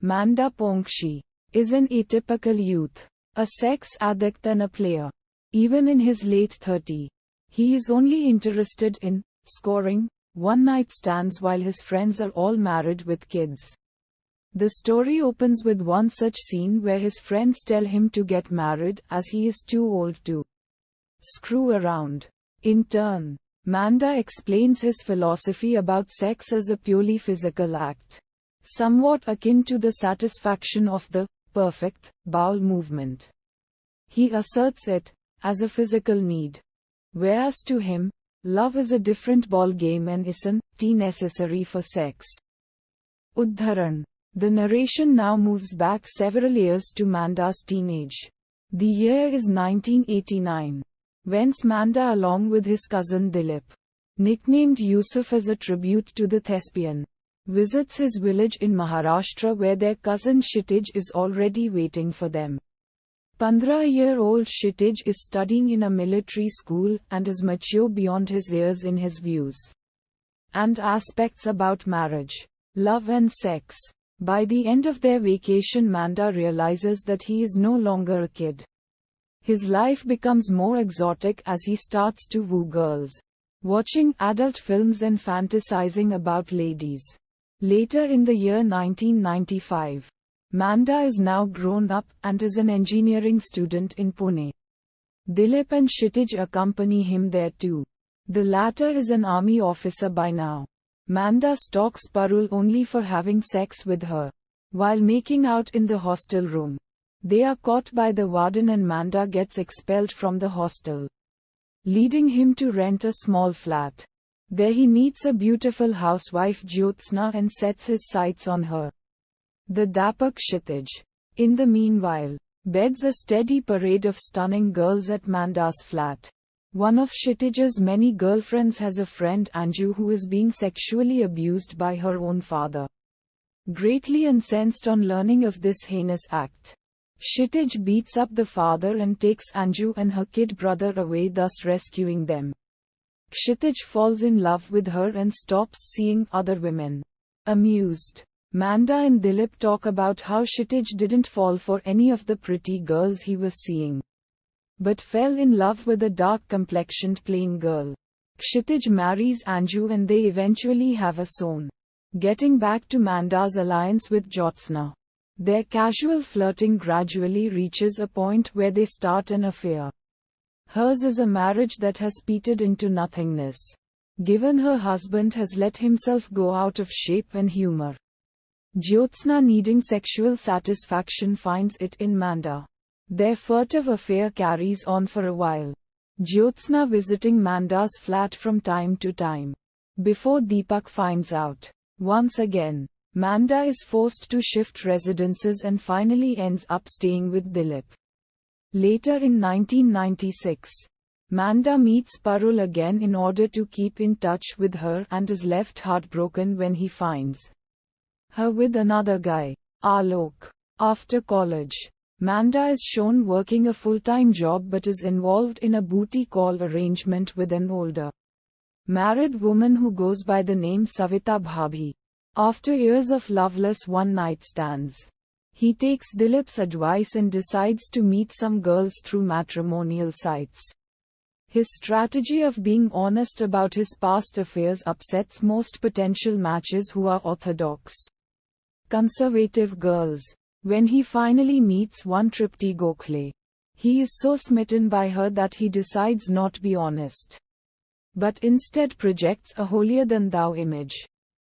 Mandar Pongshi, is an atypical youth, a sex addict and a player. Even in his late 30s, he is only interested in scoring one-night stands while his friends are all married with kids. The story opens with one such scene where his friends tell him to get married as he is too old to screw around. In turn, Mandar explains his philosophy about sex as a purely physical act, somewhat akin to the satisfaction of the perfect bowel movement. He asserts it as a physical need, whereas to him, love is a different ball game and isn't necessary for sex. Uddharan. The narration now moves back several years to Mandar's teenage. The year is 1989. Whence Mandar, along with his cousin Dilip, nicknamed Yusuf as a tribute to the thespian, visits his village in Maharashtra where their cousin Kshitij is already waiting for them. 15-year-old Kshitij is studying in a military school and is mature beyond his years in his views and aspects about marriage, love and sex. By the end of their vacation, Mandar realizes that he is no longer a kid. His life becomes more exotic as he starts to woo girls, watching adult films and fantasizing about ladies. Later in the year 1995, Mandar is now grown up and is an engineering student in Pune. Dilip and Kshitij accompany him there too. The latter is an army officer by now. Mandar stalks Parul only for having sex with her. While making out in the hostel room, they are caught by the warden and Mandar gets expelled from the hostel, leading him to rent a small flat. There he meets a beautiful housewife Jyotsna and sets his sights on her. The dapper Kshitij, in the meanwhile, beds a steady parade of stunning girls at Mandar's flat. One of Kshitij's many girlfriends has a friend Anju who is being sexually abused by her own father. Greatly incensed on learning of this heinous act, Kshitij beats up the father and takes Anju and her kid brother away, thus rescuing them. Kshitij falls in love with her and stops seeing other women. Amused, Mandar and Dilip talk about how Kshitij didn't fall for any of the pretty girls he was seeing, but fell in love with a dark-complexioned plain girl. Kshitij marries Anju and they eventually have a son. Getting back to Mandar's alliance with Jyotsna, their casual flirting gradually reaches a point where they start an affair. Hers is a marriage that has petered into nothingness, given her husband has let himself go out of shape and humor. Jyotsna, needing sexual satisfaction, finds it in Mandar. Their furtive affair carries on for a while, Jyotsna visiting Mandar's flat from time to time. Before Deepak finds out, once again, Mandar is forced to shift residences and finally ends up staying with Dilip. Later in 1996, Mandar meets Parul again in order to keep in touch with her and is left heartbroken when he finds her with another guy, Alok. After college, Mandar is shown working a full-time job but is involved in a booty call arrangement with an older married woman who goes by the name Savita Bhabhi. After years of loveless one-night stands, he takes Dilip's advice and decides to meet some girls through matrimonial sites. His strategy of being honest about his past affairs upsets most potential matches who are orthodox, conservative girls. When he finally meets one Tripti Gokhale, he is so smitten by her that he decides not to be honest, but instead projects a holier-than-thou image.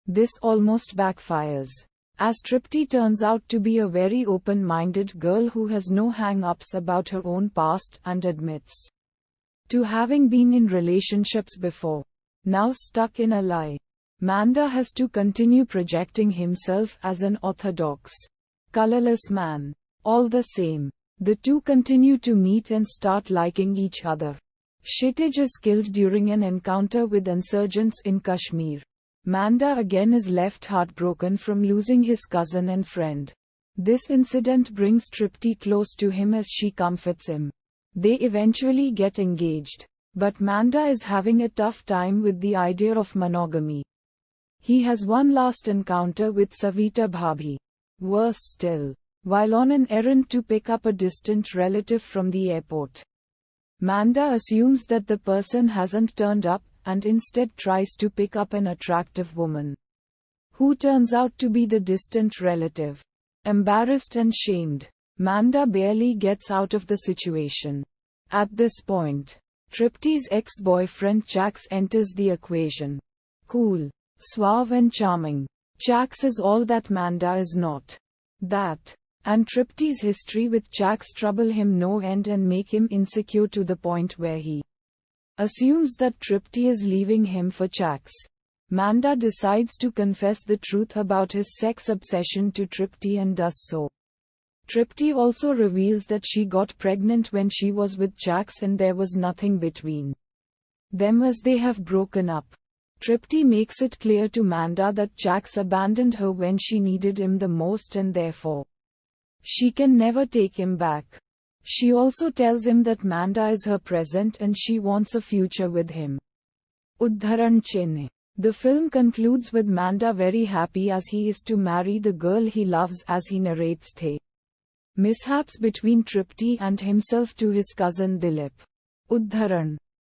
This almost backfires, as Tripti turns out to be a very open-minded girl who has no hang-ups about her own past and admits to having been in relationships before. Now stuck in a lie, Mandar has to continue projecting himself as an orthodox, colorless man. All the same, the two continue to meet and start liking each other. Kshitij is killed during an encounter with insurgents in Kashmir. Mandar again is left heartbroken from losing his cousin and friend. This incident brings Tripti close to him as she comforts him. They eventually get engaged, but Mandar is having a tough time with the idea of monogamy. He has one last encounter with Savita Bhabhi, Worse still, while on an errand to pick up a distant relative from the airport, Mandar assumes that the person hasn't turned up, and instead tries to pick up an attractive woman, who turns out to be the distant relative. Embarrassed and shamed, Mandar barely gets out of the situation. At this point, Tripti's ex-boyfriend Jax enters the equation. Cool, suave and charming, Jax is all that Mandar is not. That, and Tripti's history with Jax trouble him no end and make him insecure to the point where he assumes that Tripti is leaving him for Jax. Mandar decides to confess the truth about his sex obsession to Tripti and does so. Tripti also reveals that she got pregnant when she was with Jax and there was nothing between them as they have broken up. Tripti makes it clear to Mandar that Jax abandoned her when she needed him the most and therefore she can never take him back. She also tells him that Mandar is her present and she wants a future with him. Uddharan Chinne. The film concludes with Mandar very happy as he is to marry the girl he loves, as he narrates the mishaps between Tripti and himself to his cousin Dilip. Uddharan.